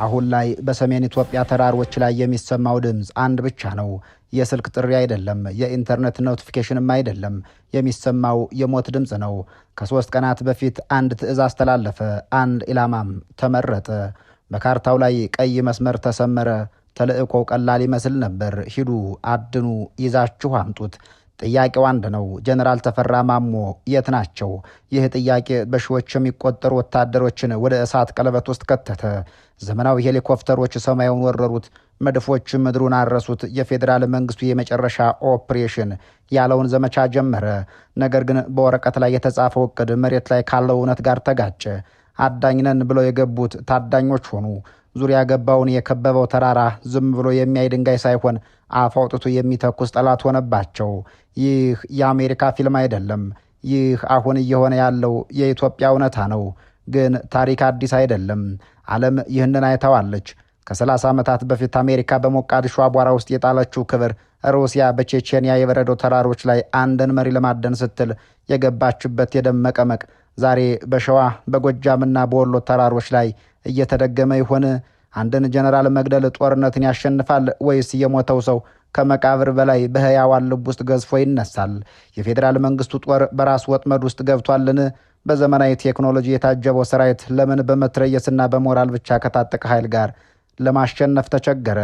አሁን ላይ በሰሜን ኢትዮጵያ ተራሮች ላይ የሚሰማው ድምፅ አንድ ብቻ ነው። የስልክ ጥሪ አይደለም፣ የኢንተርኔት ኖቲፊኬሽንም አይደለም። የሚሰማው የሞት ድምፅ ነው። ከ3 ቀናት በፊት አንድ ትዕዛዝ ተላለፈ፣ አንድ ኢላማም ተመረጠ። በካርታው ላይ ቀይ መስመር ተሰመረ። ተልእኮው ቀላል ይመስል ነበር። ሂዱ፣ አድኑ፣ ይዛችሁ አምጡት። ጥያቄው አንድ ነው። ጀነራል ተፈራ ማሞ የት ናቸው? ይህ ጥያቄ በሺዎች የሚቆጠሩ ወታደሮችን ወደ እሳት ቀለበት ውስጥ ከተተ። ዘመናዊ ሄሊኮፕተሮች ሰማዩን ወረሩት፣ መድፎች ምድሩን አረሱት። የፌዴራል መንግስቱ የመጨረሻ ኦፕሬሽን ያለውን ዘመቻ ጀመረ። ነገር ግን በወረቀት ላይ የተጻፈው እቅድ መሬት ላይ ካለው እውነት ጋር ተጋጨ። አዳኝነን ብለው የገቡት ታዳኞች ሆኑ። ዙሪያ ገባውን የከበበው ተራራ ዝም ብሎ የሚያይ ድንጋይ ሳይሆን አፍ አውጥቶ የሚተኩስ ጠላት ሆነባቸው። ይህ የአሜሪካ ፊልም አይደለም። ይህ አሁን እየሆነ ያለው የኢትዮጵያ እውነታ ነው። ግን ታሪክ አዲስ አይደለም። ዓለም ይህንን አይተዋለች። ከ30 ዓመታት በፊት አሜሪካ በሞቃዲሾ አቧራ ውስጥ የጣለችው ክብር፣ ሩሲያ በቼቼንያ የበረዶ ተራሮች ላይ አንድን መሪ ለማደን ስትል የገባችበት የደም መቀመቅ ዛሬ በሸዋ በጎጃምና በወሎ ተራሮች ላይ እየተደገመ ይሆን? አንድን ጀነራል መግደል ጦርነትን ያሸንፋል ወይስ የሞተው ሰው ከመቃብር በላይ በሕያዋን ልብ ውስጥ ገዝፎ ይነሳል? የፌዴራል መንግስቱ ጦር በራሱ ወጥመድ ውስጥ ገብቷልን? በዘመናዊ ቴክኖሎጂ የታጀበው ሰራዊት ለምን በመትረየስና በሞራል ብቻ ከታጠቀ ኃይል ጋር ለማሸነፍ ተቸገረ?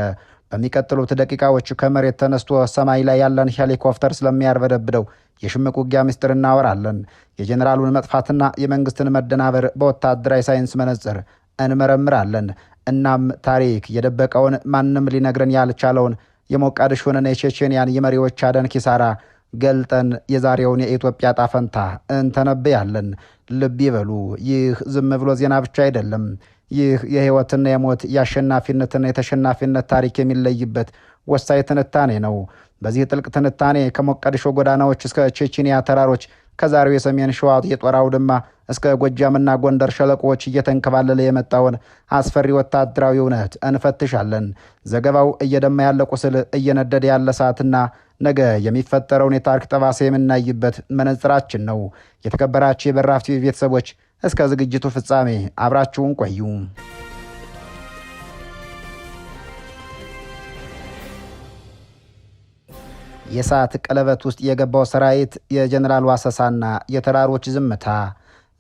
በሚቀጥሉት ደቂቃዎች ከመሬት ተነስቶ ሰማይ ላይ ያለን ሄሊኮፕተር ስለሚያርበደብደው የሽምቅ ውጊያ ምስጢር እናወራለን። የጀኔራሉን መጥፋትና የመንግስትን መደናበር በወታደራዊ ሳይንስ መነጽር እንመረምራለን። እናም ታሪክ የደበቀውን ማንም ሊነግረን ያልቻለውን የሞቃዲሾንና የቼቼንያን የመሪዎች አደን ኪሳራ ገልጠን የዛሬውን የኢትዮጵያ ጣፈንታ እንተነብያለን። ልብ ይበሉ፣ ይህ ዝም ብሎ ዜና ብቻ አይደለም። ይህ የህይወትና የሞት የአሸናፊነትና የተሸናፊነት ታሪክ የሚለይበት ወሳኝ ትንታኔ ነው። በዚህ ጥልቅ ትንታኔ ከሞቃዲሾ ጎዳናዎች እስከ ቼቼንያ ተራሮች፣ ከዛሬው የሰሜን ሸዋ የጦር አውድማ እስከ ጎጃምና ጎንደር ሸለቆዎች እየተንከባለለ የመጣውን አስፈሪ ወታደራዊ እውነት እንፈትሻለን። ዘገባው እየደማ ያለ ቁስል፣ እየነደደ ያለ እሳትና ነገ የሚፈጠረውን የታሪክ ጠባሳ የምናይበት መነጽራችን ነው። የተከበራችሁ የበራፍ ቲቪ ቤተሰቦች እስከ ዝግጅቱ ፍጻሜ አብራችሁን ቆዩ። የእሳት ቀለበት ውስጥ የገባው ሰራዊት፣ የጀነራል ዋሰሳና የተራሮች ዝምታ።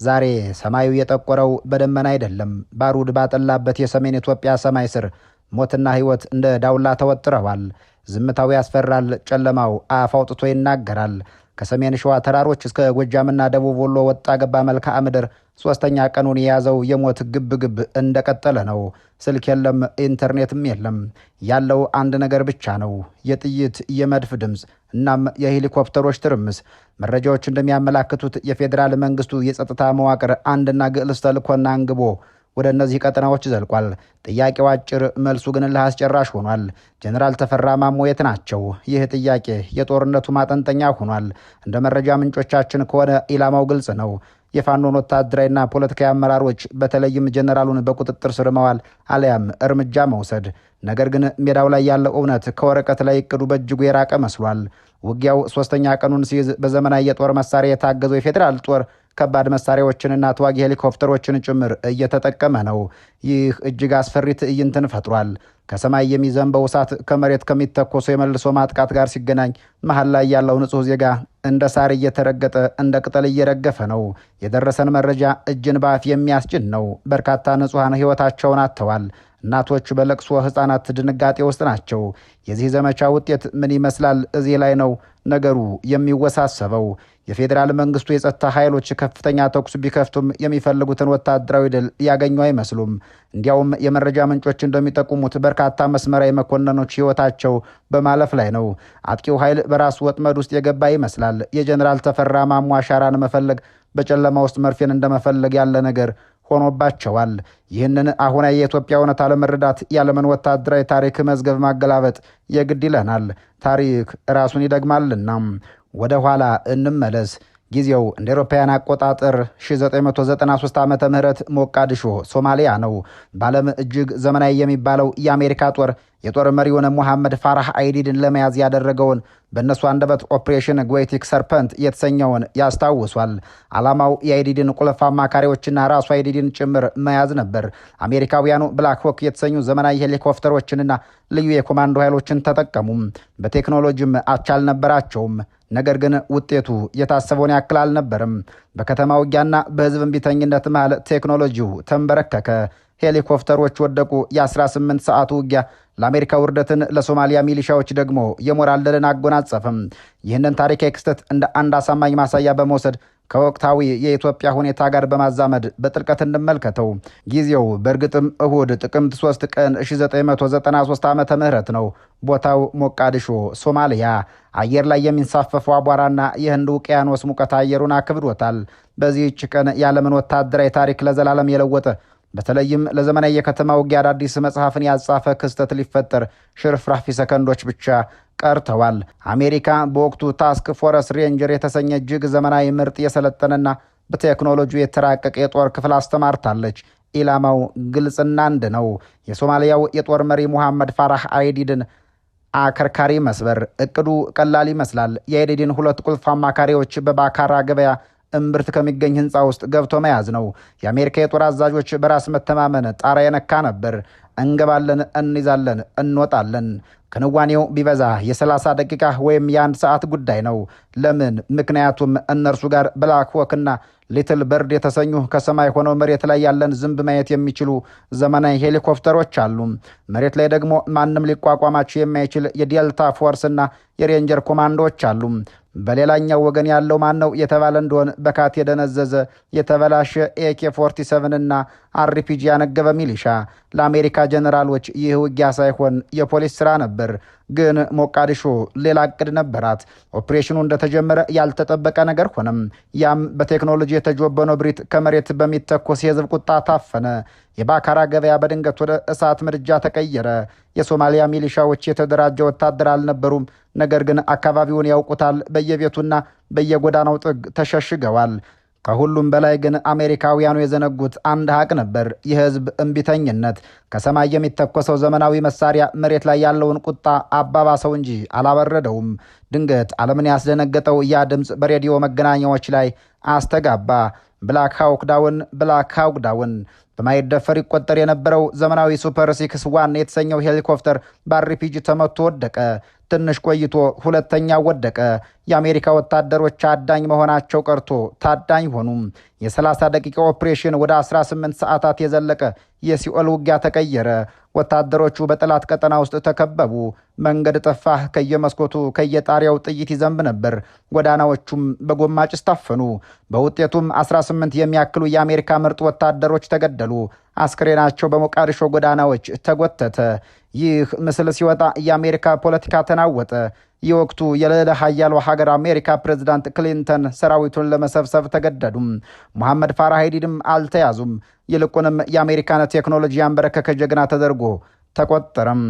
ዛሬ ሰማዩ የጠቆረው በደመና አይደለም። ባሩድ ባጠላበት የሰሜን ኢትዮጵያ ሰማይ ስር ሞትና ሕይወት እንደ ዳውላ ተወጥረዋል። ዝምታው ያስፈራል። ጨለማው አፍ አውጥቶ ይናገራል። ከሰሜን ሸዋ ተራሮች እስከ ጎጃምና ደቡብ ወሎ ወጣ ገባ መልክዓ ምድር 3ኛ ቀኑን የያዘው የሞት ግብግብ እንደቀጠለ ነው። ስልክ የለም፣ ኢንተርኔትም የለም። ያለው አንድ ነገር ብቻ ነው፣ የጥይት የመድፍ ድምፅ እናም የሄሊኮፕተሮች ትርምስ። መረጃዎች እንደሚያመላክቱት የፌዴራል መንግስቱ የጸጥታ መዋቅር አንድና ግዕልስ ተልእኮና አንግቦ ወደ እነዚህ ቀጠናዎች ዘልቋል። ጥያቄው አጭር፣ መልሱ ግን ለአስጨራሽ ሆኗል። ጀነራል ተፈራ ማሞ የት ናቸው? ይህ ጥያቄ የጦርነቱ ማጠንጠኛ ሆኗል። እንደ መረጃ ምንጮቻችን ከሆነ ኢላማው ግልጽ ነው። የፋኖን ወታደራዊና ፖለቲካዊ አመራሮች በተለይም ጀነራሉን በቁጥጥር ስር መዋል አሊያም እርምጃ መውሰድ። ነገር ግን ሜዳው ላይ ያለው እውነት ከወረቀት ላይ እቅዱ በእጅጉ የራቀ መስሏል። ውጊያው 3ኛ ቀኑን ሲይዝ በዘመናዊ የጦር መሳሪያ የታገዘው የፌዴራል ጦር ከባድ መሳሪያዎችንና ተዋጊ ሄሊኮፕተሮችን ጭምር እየተጠቀመ ነው። ይህ እጅግ አስፈሪ ትዕይንትን ፈጥሯል። ከሰማይ የሚዘንበው እሳት ከመሬት ከሚተኮሰው የመልሶ ማጥቃት ጋር ሲገናኝ መሀል ላይ ያለው ንጹሕ ዜጋ እንደ ሳር እየተረገጠ እንደ ቅጠል እየረገፈ ነው። የደረሰን መረጃ እጅን በአፍ የሚያስጭን ነው። በርካታ ንጹሐን ሕይወታቸውን አጥተዋል። እናቶች በለቅሶ፣ ሕፃናት ድንጋጤ ውስጥ ናቸው። የዚህ ዘመቻ ውጤት ምን ይመስላል? እዚህ ላይ ነው ነገሩ የሚወሳሰበው። የፌዴራል መንግስቱ የጸጥታ ኃይሎች ከፍተኛ ተኩስ ቢከፍቱም የሚፈልጉትን ወታደራዊ ድል ያገኙ አይመስሉም። እንዲያውም የመረጃ ምንጮች እንደሚጠቁሙት በርካታ መስመራዊ መኮንኖች ሕይወታቸው በማለፍ ላይ ነው። አጥቂው ኃይል በራሱ ወጥመድ ውስጥ የገባ ይመስላል። የጀነራል ተፈራ ማሞ አሻራን መፈለግ በጨለማ ውስጥ መርፌን እንደመፈለግ ያለ ነገር ሆኖባቸዋል። ይህንን አሁናዊ የኢትዮጵያ እውነታ ለመረዳት ያለምን ወታደራዊ ታሪክ መዝገብ ማገላበጥ የግድ ይለናል። ታሪክ ራሱን ይደግማልና ወደ ኋላ እንመለስ። ጊዜው እንደ አውሮፓውያን አቆጣጠር 1993 ዓመተ ምህረት ሞቃዲሾ ሶማሊያ ነው። በዓለም እጅግ ዘመናዊ የሚባለው የአሜሪካ ጦር የጦር መሪውን ሙሐመድ ፋራህ አይዲድን ለመያዝ ያደረገውን በእነሱ አንደበት ኦፕሬሽን ጎይቲክ ሰርፐንት የተሰኘውን ያስታውሷል። ዓላማው የአይዲድን ቁልፍ አማካሪዎችና ራሱ አይዲድን ጭምር መያዝ ነበር። አሜሪካውያኑ ብላክ ሆክ የተሰኙ ዘመናዊ ሄሊኮፕተሮችንና ልዩ የኮማንዶ ኃይሎችን ተጠቀሙም። በቴክኖሎጂም አቻ አልነበራቸውም። ነገር ግን ውጤቱ የታሰበውን ያክል አልነበርም። በከተማ ውጊያና በህዝብ እምቢተኝነት መሃል ቴክኖሎጂው ተንበረከከ። ሄሊኮፕተሮች ወደቁ። የ18 ሰዓቱ ውጊያ ለአሜሪካ ውርደትን፣ ለሶማሊያ ሚሊሻዎች ደግሞ የሞራል ድልን አጎናጸፈም። ይህንን ታሪካዊ ክስተት እንደ አንድ አሳማኝ ማሳያ በመውሰድ ከወቅታዊ የኢትዮጵያ ሁኔታ ጋር በማዛመድ በጥልቀት እንመልከተው። ጊዜው በእርግጥም እሁድ ጥቅምት 3 ቀን 1993 ዓመተ ምህረት ነው። ቦታው ሞቃዲሾ ሶማሊያ። አየር ላይ የሚንሳፈፈው አቧራና የህንድ ውቅያኖስ ሙቀት አየሩን አክብዶታል። በዚህች ቀን የዓለምን ወታደራዊ ታሪክ ለዘላለም የለወጠ በተለይም ለዘመናዊ የከተማ ውጊያ አዳዲስ መጽሐፍን ያጻፈ ክስተት ሊፈጠር ሽርፍራፊ ሰከንዶች ብቻ ቀርተዋል። አሜሪካ በወቅቱ ታስክ ፎረስ ሬንጀር የተሰኘ እጅግ ዘመናዊ ምርጥ የሰለጠነና በቴክኖሎጂ የተራቀቀ የጦር ክፍል አስተማርታለች። ኢላማው ግልጽና አንድ ነው። የሶማሊያው የጦር መሪ ሙሐመድ ፋራህ አይዲድን አከርካሪ መስበር። እቅዱ ቀላል ይመስላል። የአይዲድን ሁለት ቁልፍ አማካሪዎች በባካራ ገበያ እምብርት ከሚገኝ ህንፃ ውስጥ ገብቶ መያዝ ነው። የአሜሪካ የጦር አዛዦች በራስ መተማመን ጣራ የነካ ነበር። እንገባለን፣ እንይዛለን፣ እንወጣለን። ክንዋኔው ቢበዛ የ30 ደቂቃ ወይም የ1 ሰዓት ጉዳይ ነው። ለምን? ምክንያቱም እነርሱ ጋር ብላክ ሆክና ሊትል በርድ የተሰኙ ከሰማይ ሆነው መሬት ላይ ያለን ዝንብ ማየት የሚችሉ ዘመናዊ ሄሊኮፕተሮች አሉ። መሬት ላይ ደግሞ ማንም ሊቋቋማቸው የማይችል የዴልታ ፎርስና የሬንጀር ኮማንዶዎች አሉ። በሌላኛው ወገን ያለው ማን ነው የተባለ እንደሆን በካት የደነዘዘ የተበላሸ AK-47 እና አርፒጂ ያነገበ ሚሊሻ። ለአሜሪካ ጀነራሎች ይህ ውጊያ ሳይሆን የፖሊስ ስራ ነበር። ግን ሞቃዲሾ ሌላ እቅድ ነበራት። ኦፕሬሽኑ እንደተጀመረ ያልተጠበቀ ነገር ሆነም። ያም በቴክኖሎጂ የተጆበነው ብሪት ከመሬት በሚተኮስ የህዝብ ቁጣ ታፈነ። የባካራ ገበያ በድንገት ወደ እሳት ምድጃ ተቀየረ። የሶማሊያ ሚሊሻዎች የተደራጀ ወታደር አልነበሩም። ነገር ግን አካባቢውን ያውቁታል። በየቤቱና በየጎዳናው ጥግ ተሸሽገዋል። ከሁሉም በላይ ግን አሜሪካውያኑ የዘነጉት አንድ ሀቅ ነበር፣ የህዝብ እምቢተኝነት። ከሰማይ የሚተኮሰው ዘመናዊ መሳሪያ መሬት ላይ ያለውን ቁጣ አባባሰው እንጂ አላበረደውም። ድንገት ዓለምን ያስደነገጠው ያ ድምፅ በሬዲዮ መገናኛዎች ላይ አስተጋባ። ብላክ ሃውክ ዳውን፣ ብላክ ሃውክ ዳውን። በማይደፈር ይቆጠር የነበረው ዘመናዊ ሱፐር 61 የተሰኘው ሄሊኮፕተር በአርፒጂ ተመቶ ወደቀ። ትንሽ ቆይቶ ሁለተኛው ወደቀ። የአሜሪካ ወታደሮች አዳኝ መሆናቸው ቀርቶ ታዳኝ ሆኑም። የ30 ደቂቃ ኦፕሬሽን ወደ 18 ሰዓታት የዘለቀ የሲኦል ውጊያ ተቀየረ። ወታደሮቹ በጠላት ቀጠና ውስጥ ተከበቡ። መንገድ ጠፋ። ከየመስኮቱ ከየጣሪያው ጥይት ይዘንብ ነበር። ጎዳናዎቹም በጎማ ጭስ ታፈኑ። በውጤቱም 18 የሚያክሉ የአሜሪካ ምርጥ ወታደሮች ተገደሉ። አስክሬናቸው በሞቃዲሾ ጎዳናዎች ተጎተተ። ይህ ምስል ሲወጣ የአሜሪካ ፖለቲካ ተናወጠ። የወቅቱ የልዕለ ኃያሉ ሀገር አሜሪካ ፕሬዝዳንት ክሊንተን ሰራዊቱን ለመሰብሰብ ተገደዱም። ሙሐመድ ፋራህ አይዲድም አልተያዙም። ይልቁንም የአሜሪካን ቴክኖሎጂ ያንበረከከ ጀግና ተደርጎ ተቆጠረም።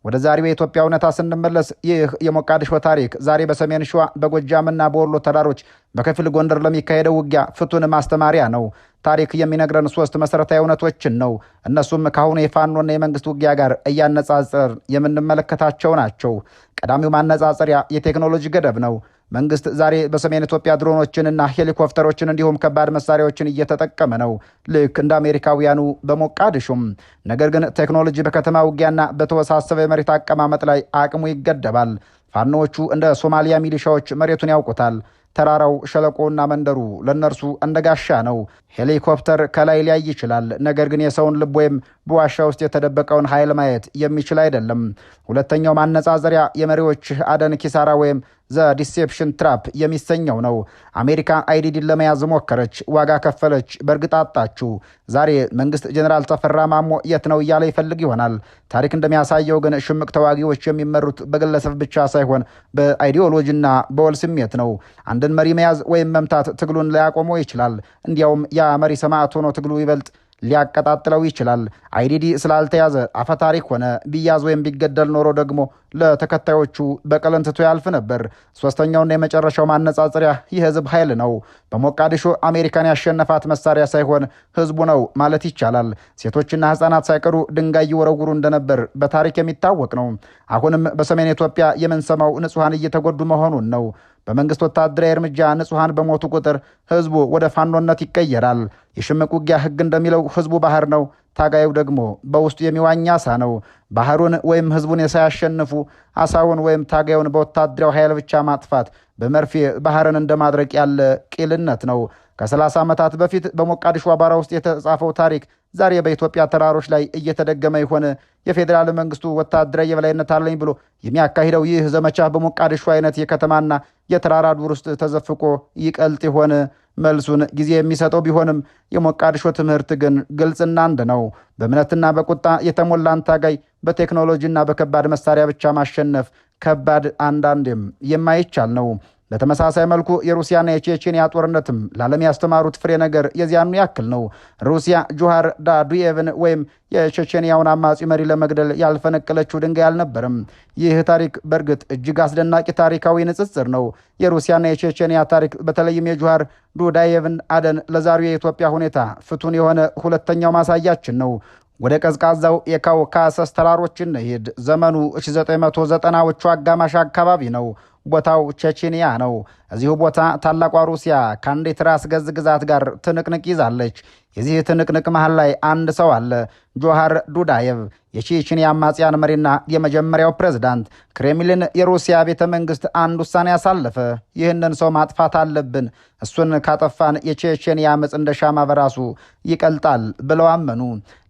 ወደ ዛሬው የኢትዮጵያ እውነታ ስንመለስ ይህ የሞቃዲሾ ታሪክ ዛሬ በሰሜን ሸዋ በጎጃምና በወሎ ተራሮች በከፊል ጎንደር ለሚካሄደው ውጊያ ፍቱን ማስተማሪያ ነው። ታሪክ የሚነግረን 3 መሰረታዊ እውነቶችን ነው። እነሱም ከአሁኑ የፋኖና የመንግስት ውጊያ ጋር እያነጻጸር የምንመለከታቸው ናቸው። ቀዳሚው ማነጻጸሪያ የቴክኖሎጂ ገደብ ነው። መንግስት ዛሬ በሰሜን ኢትዮጵያ ድሮኖችንና ሄሊኮፕተሮችን እንዲሁም ከባድ መሳሪያዎችን እየተጠቀመ ነው፣ ልክ እንደ አሜሪካውያኑ በሞቃዲሾም። ነገር ግን ቴክኖሎጂ በከተማ ውጊያና በተወሳሰበ የመሬት አቀማመጥ ላይ አቅሙ ይገደባል። ፋኖዎቹ እንደ ሶማሊያ ሚሊሻዎች መሬቱን ያውቁታል። ተራራው፣ ሸለቆና መንደሩ ለነርሱ እንደ ጋሻ ነው። ሄሊኮፕተር ከላይ ሊያይ ይችላል፣ ነገር ግን የሰውን ልብ ወይም በዋሻ ውስጥ የተደበቀውን ኃይል ማየት የሚችል አይደለም። ሁለተኛው ማነጻጸሪያ የመሪዎች አደን ኪሳራ ወይም ዘ ዲሴፕሽን ትራፕ የሚሰኘው ነው። አሜሪካ አይዲድን ለመያዝ ሞከረች፣ ዋጋ ከፈለች፣ በእርግጥ አጣችው። ዛሬ መንግስት ጀኔራል ተፈራ ማሞ የት ነው እያለ ይፈልግ ይሆናል። ታሪክ እንደሚያሳየው ግን ሽምቅ ተዋጊዎች የሚመሩት በግለሰብ ብቻ ሳይሆን በአይዲዮሎጂና በወል ስሜት ነው። አንድን መሪ መያዝ ወይም መምታት ትግሉን ሊያቆመው ይችላል። እንዲያውም ያ መሪ ሰማዕት ሆኖ ትግሉ ይበልጥ ሊያቀጣጥለው ይችላል። አይዲዲ ስላልተያዘ አፈታሪክ ሆነ። ቢያዝ ወይም ቢገደል ኖሮ ደግሞ ለተከታዮቹ በቀልን ትቶ ያልፍ ነበር። ሶስተኛውና የመጨረሻው ማነጻጸሪያ የህዝብ ኃይል ነው። በሞቃዲሾ አሜሪካን ያሸነፋት መሳሪያ ሳይሆን ህዝቡ ነው ማለት ይቻላል። ሴቶችና ህጻናት ሳይቀሩ ድንጋይ ይወረውሩ እንደነበር በታሪክ የሚታወቅ ነው። አሁንም በሰሜን ኢትዮጵያ የምንሰማው ንጹሐን እየተጎዱ መሆኑን ነው። በመንግስት ወታደራዊ እርምጃ ንጹሐን በሞቱ ቁጥር ህዝቡ ወደ ፋኖነት ይቀየራል። የሽምቅ ውጊያ ህግ እንደሚለው ህዝቡ ባህር ነው፣ ታጋዩ ደግሞ በውስጡ የሚዋኝ አሳ ነው። ባህሩን ወይም ህዝቡን ሳያሸንፉ አሳውን ወይም ታጋዩን በወታደራዊ ኃይል ብቻ ማጥፋት በመርፌ ባህርን እንደማድረቅ ያለ ቂልነት ነው። ከ30 ዓመታት በፊት በሞቃዲሾ አባራ ውስጥ የተጻፈው ታሪክ ዛሬ በኢትዮጵያ ተራሮች ላይ እየተደገመ ይሆን? የፌዴራል መንግስቱ ወታደራዊ የበላይነት አለኝ ብሎ የሚያካሂደው ይህ ዘመቻ በሞቃዲሾ አይነት የከተማና የተራራ ዱር ውስጥ ተዘፍቆ ይቀልጥ ይሆን? መልሱን ጊዜ የሚሰጠው ቢሆንም የሞቃዲሾ ትምህርት ግን ግልጽና አንድ ነው። በእምነትና በቁጣ የተሞላን ታጋይ በቴክኖሎጂና በከባድ መሳሪያ ብቻ ማሸነፍ ከባድ፣ አንዳንዴም የማይቻል ነው። በተመሳሳይ መልኩ የሩሲያና የቼቼንያ ጦርነትም ለዓለም ያስተማሩት ፍሬ ነገር የዚያኑ ያክል ነው። ሩሲያ ጆሃር ዳዱየቭን ወይም የቼቼንያውን አማጺ መሪ ለመግደል ያልፈነቀለችው ድንጋይ አልነበረም። ይህ ታሪክ በእርግጥ እጅግ አስደናቂ ታሪካዊ ንጽጽር ነው። የሩሲያና የቼቼንያ ታሪክ በተለይም የጆሃር ዱዳየቭን አደን ለዛሬው የኢትዮጵያ ሁኔታ ፍቱን የሆነ ሁለተኛው ማሳያችን ነው። ወደ ቀዝቃዛው የካውካሰስ ተራሮች እንሂድ። ዘመኑ 1990ዎቹ አጋማሽ አካባቢ ነው። ቦታው ቼቼንያ ነው። እዚሁ ቦታ ታላቋ ሩሲያ ከአንዲት ራስ ገዝ ግዛት ጋር ትንቅንቅ ይዛለች። የዚህ ትንቅንቅ መሃል ላይ አንድ ሰው አለ፣ ጆሃር ዱዳየቭ፣ የቼቼንያ አማጽያን መሪና የመጀመሪያው ፕሬዝዳንት። ክሬምሊን የሩሲያ ቤተ መንግስት አንድ ውሳኔ ያሳለፈ። ይህንን ሰው ማጥፋት አለብን፣ እሱን ካጠፋን የቼቼንያ አመፅ እንደ ሻማ በራሱ ይቀልጣል ብለው አመኑ።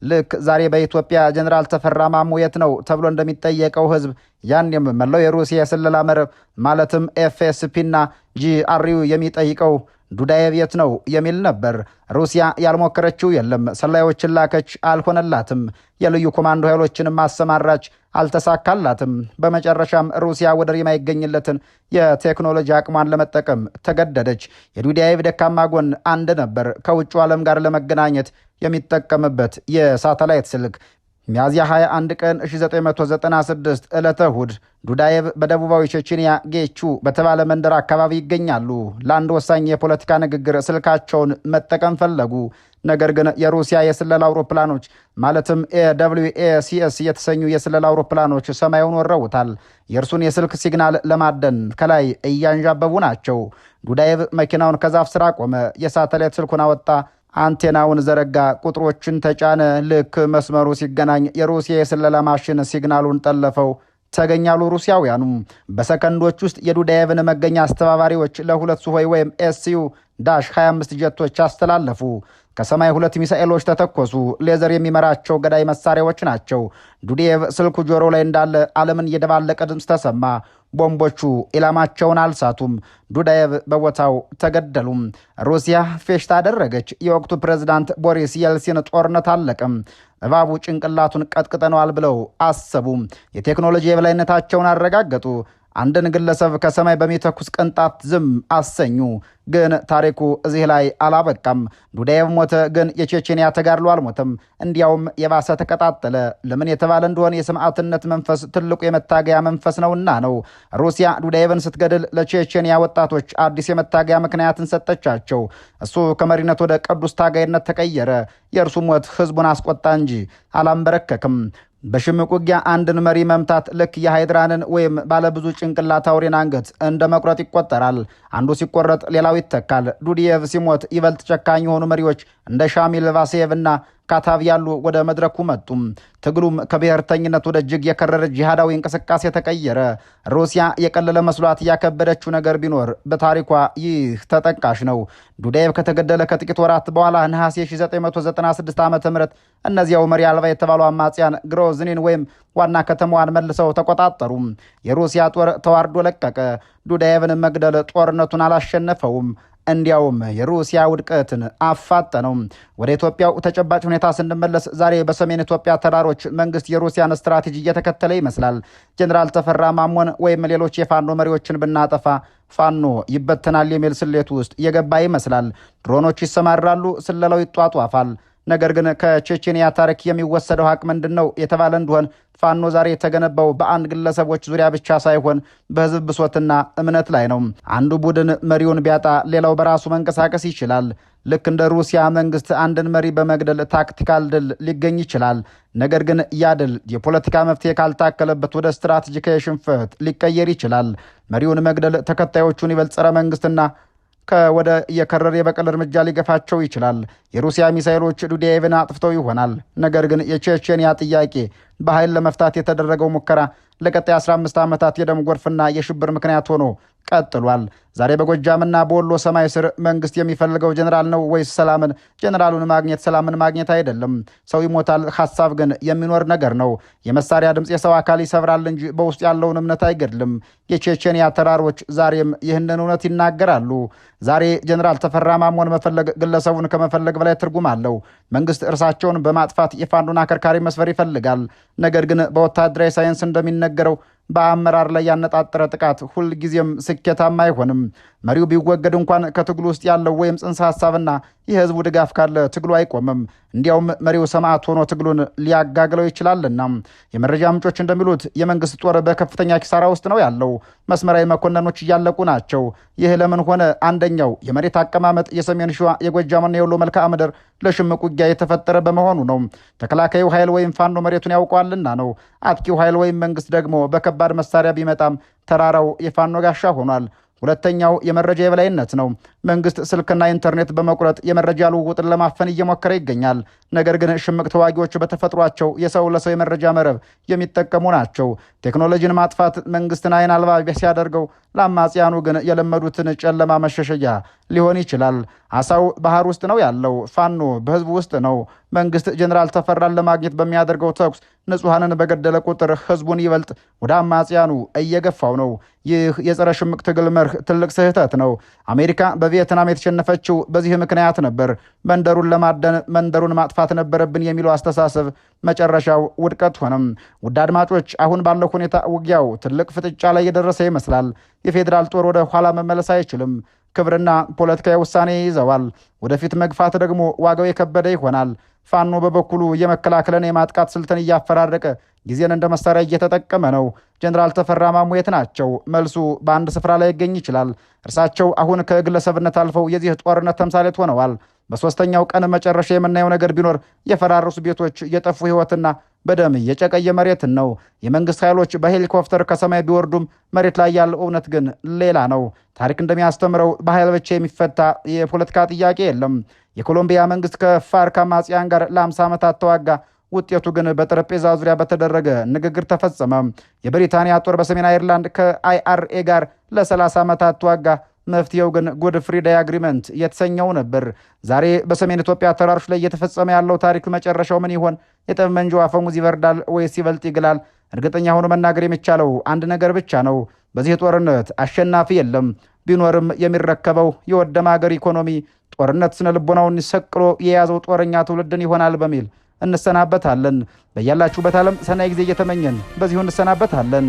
ልክ ዛሬ በኢትዮጵያ ጀኔራል ተፈራ ማሞ የት ነው ተብሎ እንደሚጠየቀው ህዝብ ያንም መላው የሩሲያ የስለላ መረብ ማለትም ኤፍኤስፒና ጂአርዩ የሚጠይቀው ዱዳየቭ የት ነው የሚል ነበር። ሩሲያ ያልሞከረችው የለም። ሰላዮችን ላከች፣ አልሆነላትም። የልዩ ኮማንዶ ኃይሎችንም አሰማራች፣ አልተሳካላትም። በመጨረሻም ሩሲያ ወደር የማይገኝለትን የቴክኖሎጂ አቅሟን ለመጠቀም ተገደደች። የዱዳየቭ ደካማ ጎን አንድ ነበር፣ ከውጭ ዓለም ጋር ለመገናኘት የሚጠቀምበት የሳተላይት ስልክ። ሚያዝያ 21 ቀን 1996 ዕለተ እሁድ ዱዳየቭ በደቡባዊ ቼቼንያ ጌቹ በተባለ መንደር አካባቢ ይገኛሉ። ለአንድ ወሳኝ የፖለቲካ ንግግር ስልካቸውን መጠቀም ፈለጉ። ነገር ግን የሩሲያ የስለላ አውሮፕላኖች ማለትም ኤWACS የተሰኙ የስለላ አውሮፕላኖች ሰማዩን ወረውታል። የእርሱን የስልክ ሲግናል ለማደን ከላይ እያንዣበቡ ናቸው። ዱዳየቭ መኪናውን ከዛፍ ስር አቆመ። የሳተላይት ስልኩን አወጣ። አንቴናውን ዘረጋ፣ ቁጥሮችን ተጫነ። ልክ መስመሩ ሲገናኝ የሩሲያ የስለላ ማሽን ሲግናሉን ጠለፈው። ተገኛሉ ሩሲያውያኑ። በሰከንዶች ውስጥ የዱዳየቭን መገኛ አስተባባሪዎች ለሁለት ሱሆይ ወይም SU-25 ጀቶች አስተላለፉ። ከሰማይ 2 ሚሳኤሎች ተተኮሱ። ሌዘር የሚመራቸው ገዳይ መሳሪያዎች ናቸው። ዱዳየቭ ስልኩ ጆሮ ላይ እንዳለ ዓለምን የደባለቀ ድምፅ ተሰማ። ቦምቦቹ ኢላማቸውን አልሳቱም። ዱዳየቭ በቦታው ተገደሉም። ሩሲያ ፌሽታ አደረገች። የወቅቱ ፕሬዝዳንት ቦሪስ የልሲን ጦርነት አለቀም። እባቡ ጭንቅላቱን ቀጥቅጠነዋል ብለው አሰቡ። የቴክኖሎጂ የበላይነታቸውን አረጋገጡ። አንድን ግለሰብ ከሰማይ በሚተኩስ ቅንጣት ዝም አሰኙ። ግን ታሪኩ እዚህ ላይ አላበቃም። ዱዳየቭ ሞተ፣ ግን የቼቼንያ ተጋድሎ አልሞተም። እንዲያውም የባሰ ተቀጣጠለ። ለምን የተባለ እንደሆነ የሰማዕትነት መንፈስ ትልቁ የመታገያ መንፈስ ነውና ነው። ሩሲያ ዱዳየቭን ስትገድል ለቼቼንያ ወጣቶች አዲስ የመታገያ ምክንያትን ሰጠቻቸው። እሱ ከመሪነት ወደ ቅዱስ ታጋይነት ተቀየረ። የእርሱ ሞት ህዝቡን አስቆጣ እንጂ አላንበረከክም። በሽምቅ ውጊያ አንድን መሪ መምታት ልክ የሃይድራንን ወይም ባለብዙ ጭንቅላት አውሬን አንገት እንደ መቁረጥ ይቆጠራል። አንዱ ሲቆረጥ ሌላው ይተካል። ዱዳየቭ ሲሞት ይበልጥ ጨካኝ የሆኑ መሪዎች እንደ ሻሚል ቫሴቭና ካታቭ ያሉ ወደ መድረኩ መጡም። ትግሉም ከብሔርተኝነት ወደ እጅግ የከረረ ጂሃዳዊ እንቅስቃሴ ተቀየረ። ሩሲያ የቀለለ መስሏት ያከበደችው ነገር ቢኖር በታሪኳ ይህ ተጠቃሽ ነው። ዱዳየቭ ከተገደለ ከጥቂት ወራት በኋላ ነሐሴ 1996 ዓ.ም እነዚያው መሪ አልባ የተባሉ አማጽያን ግሮዝኒን ወይም ዋና ከተማዋን መልሰው ተቆጣጠሩ። የሩሲያ ጦር ተዋርዶ ለቀቀ። ዱዳየቭን መግደል ጦርነቱን አላሸነፈውም። እንዲያውም የሩሲያ ውድቀትን አፋጠነው። ወደ ኢትዮጵያው ተጨባጭ ሁኔታ ስንመለስ ዛሬ በሰሜን ኢትዮጵያ ተራሮች መንግስት የሩሲያን ስትራቴጂ እየተከተለ ይመስላል። ጀኔራል ተፈራ ማሞን ወይም ሌሎች የፋኖ መሪዎችን ብናጠፋ ፋኖ ይበተናል የሚል ስሌት ውስጥ የገባ ይመስላል። ድሮኖች ይሰማራሉ፣ ስለላው ይጧጧፋል። ነገር ግን ከቼቼንያ ታሪክ የሚወሰደው ሀቅ ምንድን ነው የተባለ እንደሆን ፋኖ ዛሬ የተገነባው በአንድ ግለሰቦች ዙሪያ ብቻ ሳይሆን በህዝብ ብሶትና እምነት ላይ ነው። አንዱ ቡድን መሪውን ቢያጣ ሌላው በራሱ መንቀሳቀስ ይችላል። ልክ እንደ ሩሲያ መንግስት አንድን መሪ በመግደል ታክቲካል ድል ሊገኝ ይችላል። ነገር ግን ያ ድል የፖለቲካ መፍትሄ ካልታከለበት ወደ ስትራቴጂካዊ ሽንፈት ሊቀየር ይችላል። መሪውን መግደል ተከታዮቹን ይበልጥ ጸረ መንግስትና ከወደ የከረረ የበቀል እርምጃ ሊገፋቸው ይችላል። የሩሲያ ሚሳይሎች ዱዲየቭን አጥፍተው ይሆናል። ነገር ግን የቼቼንያ ጥያቄ በኃይል ለመፍታት የተደረገው ሙከራ ለቀጣይ 15 ዓመታት የደም ጎርፍና የሽብር ምክንያት ሆኖ ቀጥሏል። ዛሬ በጎጃምና በወሎ ሰማይ ስር መንግስት የሚፈልገው ጀነራል ነው ወይስ ሰላምን? ጀነራሉን ማግኘት ሰላምን ማግኘት አይደለም። ሰው ይሞታል፣ ሐሳብ ግን የሚኖር ነገር ነው። የመሳሪያ ድምፅ የሰው አካል ይሰብራል እንጂ በውስጥ ያለውን እምነት አይገድልም። የቼቼንያ ተራሮች ዛሬም ይህንን እውነት ይናገራሉ። ዛሬ ጀነራል ተፈራ ማሞን መፈለግ ግለሰቡን ከመፈለግ በላይ ትርጉም አለው። መንግስት እርሳቸውን በማጥፋት የፋኖን አከርካሪ መስፈር ይፈልጋል። ነገር ግን በወታደራዊ ሳይንስ እንደሚነገረው በአመራር ላይ ያነጣጠረ ጥቃት ሁልጊዜም ስኬታማ አይሆንም። መሪው ቢወገድ እንኳን ከትግሉ ውስጥ ያለው ወይም ጽንሰ ሐሳብና የህዝቡ ድጋፍ ካለ ትግሉ አይቆምም። እንዲያውም መሪው ሰማዕት ሆኖ ትግሉን ሊያጋግለው ይችላልና የመረጃ ምንጮች እንደሚሉት የመንግስት ጦር በከፍተኛ ኪሳራ ውስጥ ነው ያለው። መስመራዊ መኮንኖች እያለቁ ናቸው። ይህ ለምን ሆነ? አንደኛው የመሬት አቀማመጥ የሰሜን ሸዋ የጎጃምና የወሎ መልክዓ ምድር ለሽምቅ ውጊያ የተፈጠረ በመሆኑ ነው። ተከላካዩ ኃይል ወይም ፋኖ መሬቱን ያውቀዋልና ነው። አጥቂው ኃይል ወይም መንግስት ደግሞ በከባድ መሳሪያ ቢመጣም ተራራው የፋኖ ጋሻ ሆኗል። ሁለተኛው የመረጃ የበላይነት ነው። መንግስት ስልክና ኢንተርኔት በመቁረጥ የመረጃ ልውውጥን ለማፈን እየሞከረ ይገኛል። ነገር ግን ሽምቅ ተዋጊዎች በተፈጥሯቸው የሰው ለሰው የመረጃ መረብ የሚጠቀሙ ናቸው። ቴክኖሎጂን ማጥፋት መንግስትን አይን አልባ ሲያደርገው፣ ለአማጽያኑ ግን የለመዱትን ጨለማ መሸሸጊያ ሊሆን ይችላል። አሳው ባህር ውስጥ ነው ያለው፣ ፋኖ በህዝቡ ውስጥ ነው። መንግስት ጀኔራል ተፈራን ለማግኘት በሚያደርገው ተኩስ ንጹሐንን በገደለ ቁጥር ህዝቡን ይበልጥ ወደ አማጽያኑ እየገፋው ነው። ይህ የጸረ ሽምቅ ትግል መርህ ትልቅ ስህተት ነው። አሜሪካ በቪየትናም የተሸነፈችው በዚህ ምክንያት ነበር። መንደሩን ለማደን መንደሩን ማጥፋት ነበረብን የሚለው አስተሳሰብ መጨረሻው ውድቀት ሆነም። ውድ አድማጮች፣ አሁን ባለው ሁኔታ ውጊያው ትልቅ ፍጥጫ ላይ የደረሰ ይመስላል። የፌዴራል ጦር ወደ ኋላ መመለስ አይችልም። ክብርና ፖለቲካዊ ውሳኔ ይዘዋል። ወደፊት መግፋት ደግሞ ዋጋው የከበደ ይሆናል። ፋኖ በበኩሉ የመከላከልን የማጥቃት ስልትን እያፈራረቀ ጊዜን እንደ መሳሪያ እየተጠቀመ ነው። ጀኔራል ተፈራ ማሞ የት ናቸው? መልሱ በአንድ ስፍራ ላይ ይገኝ ይችላል። እርሳቸው አሁን ከግለሰብነት አልፈው የዚህ ጦርነት ተምሳሌት ሆነዋል። በሦስተኛው ቀን መጨረሻ የምናየው ነገር ቢኖር የፈራረሱ ቤቶች፣ የጠፉ ሕይወትና በደም የጨቀየ መሬትን ነው። የመንግስት ኃይሎች በሄሊኮፕተር ከሰማይ ቢወርዱም መሬት ላይ ያለው እውነት ግን ሌላ ነው። ታሪክ እንደሚያስተምረው በኃይል ብቻ የሚፈታ የፖለቲካ ጥያቄ የለም። የኮሎምቢያ መንግስት ከፋርክ አማጽያን ጋር ለ50 ዓመታት ተዋጋ። ውጤቱ ግን በጠረጴዛ ዙሪያ በተደረገ ንግግር ተፈጸመ። የብሪታንያ ጦር በሰሜን አይርላንድ ከአይአርኤ ጋር ለ30 ዓመታት ተዋጋ። መፍትሄው ግን ጉድ ፍሪዳይ አግሪመንት የተሰኘው ነበር። ዛሬ በሰሜን ኢትዮጵያ ተራሮች ላይ እየተፈጸመ ያለው ታሪክ መጨረሻው ምን ይሆን? የጠመንጃው አፈሙዝ ይበርዳል ወይስ ይበልጥ ይግላል? እርግጠኛ ሆኖ መናገር የሚቻለው አንድ ነገር ብቻ ነው። በዚህ ጦርነት አሸናፊ የለም። ቢኖርም የሚረከበው የወደመ ሀገር ኢኮኖሚ፣ ጦርነት ስነ ልቦናውን ሰቅሎ የያዘው ጦረኛ ትውልድን ይሆናል በሚል እንሰናበታለን። በያላችሁበት ዓለም ሰናይ ጊዜ እየተመኘን በዚሁ እንሰናበታለን።